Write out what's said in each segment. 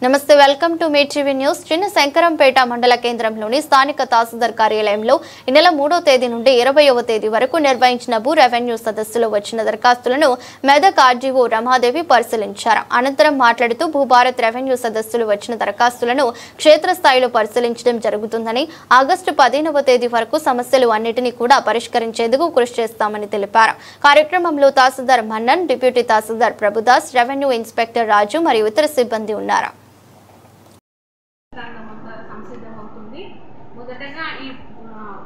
నమస్తే welcome to me TV news. చిన్న శంకరంపేట మండల కేంద్రంలోని స్థానిక తహసీల్దార్ కార్యాలయంలో ఈ నెల 3వ తేదీ నుండి 20వ తేదీ వరకు నిర్వహించిన భూ రెవెన్యూ సదస్సులో వచ్చిన దరఖాస్తులను మెదక్ ఆర్డీఓ రమాదేవి పరిశీలించారు. అనంతరం మాట్లాడుతూ భూభారత్ రెవెన్యూ సదస్సులు వచ్చిన దరఖాస్తులను క్షేత్రస్థాయిలో పరిశీలించడం జరుగుతుందని, ఆగస్టు 15వ తేదీ వరకు సమస్యలు అన్నిటినీ కూడా పరిష్కరించేందుకు కృషి చేస్తామని తెలిపారు. కార్యక్రమంలో తహసీల్దార్ మన్నన్, డిప్యూటీ తహసీల్దార్ ప్రభుదాస్, రెవెన్యూ ఇన్స్పెక్టర్ రాజు మరియు ఇతర సిబ్బంది ఉన్నారు. మొదటగా ఈ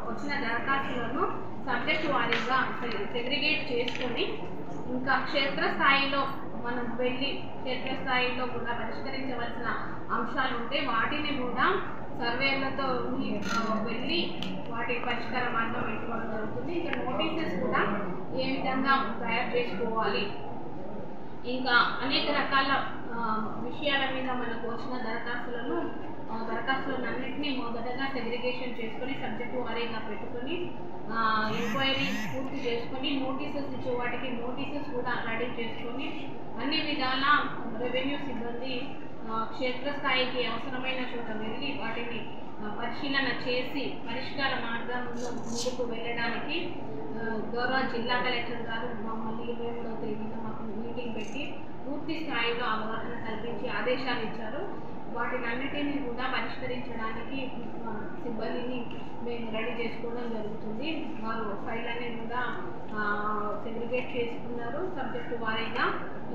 వచ్చిన దరఖాస్తులను సబ్జెక్టు వారీగా సెగ్రిగేట్ చేసుకొని ఇంకా క్షేత్రస్థాయిలో మనం వెళ్ళి క్షేత్రస్థాయిలో కూడా పరిష్కరించవలసిన అంశాలు ఉంటే వాటిని కూడా సర్వేలతో వెళ్ళి వాటి పరిష్కార మార్గం పెట్టుకోవడం జరుగుతుంది. ఇంకా నోటీసెస్ కూడా ఏ విధంగా తయారు చేసుకోవాలి, ఇంకా అనేక రకాల విషయాల మీద మనకు వచ్చిన దరఖాస్తులను అన్నింటినీ మొదటగా సెగ్రిగేషన్ చేసుకొని సబ్జెక్టు వారీగా పెట్టుకొని ఎంక్వైరీ పూర్తి చేసుకొని నోటీసెస్ ఇచ్చే వాటికి నోటీసెస్ కూడా రెడీ చేసుకొని అన్ని విధాల రెవెన్యూ సిబ్బంది క్షేత్రస్థాయికి అవసరమైన చోట వెళ్ళి వాటిని పరిశీలన చేసి పరిష్కార మార్గంలో ముందుకు వెళ్ళడానికి గౌరవ జిల్లా కలెక్టర్ గారు మమ్మల్ని 23వ తేదీన మాకు మీటింగ్ పెట్టి పూర్తి స్థాయిలో అవగాహన కల్పించి ఆదేశాలు ఇచ్చారు. వాటిని అన్నిటినీ కూడా పరిష్కరించడానికి సిబ్బందిని మేము రెడీ చేసుకోవడం జరుగుతుంది. వారు ఫైల్ అనేది కూడా సెగ్రిగేట్ చేసుకున్నారు సబ్జెక్టు వారీగా.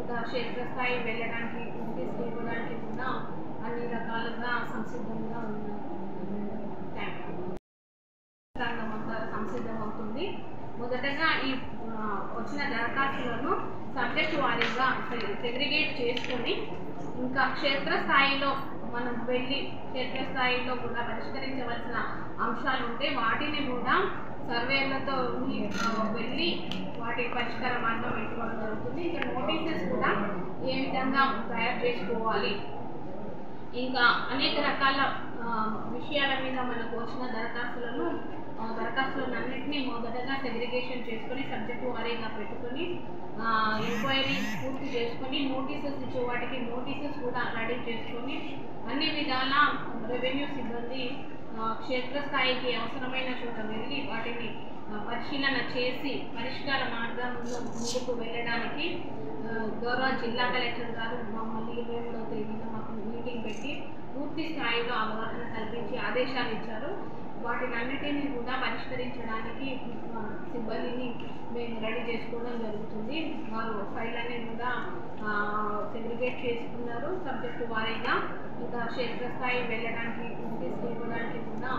ఇంకా క్షేత్రస్థాయి వెళ్ళడానికి తీసుకోవడానికి కూడా అన్ని రకాలుగా సంసిద్ధంగా ఉన్నారు. రంగం అంతా సంసిద్ధమవుతుంది. మొదటగా ఈ వచ్చిన దరఖాస్తులను సబ్జెక్టు వారీగా సెగ్రిగేట్ చేసుకొని ఇంకా క్షేత్రస్థాయిలో మనం వెళ్ళి క్షేత్రస్థాయిలో కూడా పరిష్కరించవలసిన అంశాలు ఉంటే వాటిని కూడా సర్వేలతో వెళ్ళి వాటి పరిష్కార మార్గం పెట్టుకోవడం జరుగుతుంది. ఇంకా నోటీసెస్ కూడా ఏ విధంగా తయారు చేసుకోవాలి, ఇంకా అనేక రకాల విషయాల మీద మనకు వచ్చిన దరఖాస్తులను అన్నింటినీ మొదటగా సెగ్రిగేషన్ చేసుకొని సబ్జెక్టు వారీగా పెట్టుకొని ఎంక్వైరీ పూర్తి చేసుకొని నోటీసెస్ ఇచ్చే వాటికి నోటీసెస్ కూడా రెడీ చేసుకొని అన్ని విధాల రెవెన్యూ సిబ్బంది క్షేత్రస్థాయికి అవసరమైన చోట వెళ్ళి వాటిని పరిశీలన చేసి పరిష్కార మార్గంలో ముందుకు వెళ్ళడానికి గౌరవ జిల్లా కలెక్టర్ గారు మమ్మల్ని 23వ తేదీన మాకు మీటింగ్ పెట్టి పూర్తి స్థాయిలో అవగాహన కల్పించి ఆదేశాలు ఇచ్చారు. వాటిని అన్నిటినీ కూడా పరిష్కరించడానికి సిబ్బందిని మేము రెడీ చేసుకోవడం జరుగుతుంది. వారు ఫైల్ అనేది కూడా సెగ్రిగేట్ చేసుకున్నారు సబ్జెక్టు వారీగా. ఇంకా క్షేత్రస్థాయి వెళ్ళడానికి తీసుకోవడానికి కూడా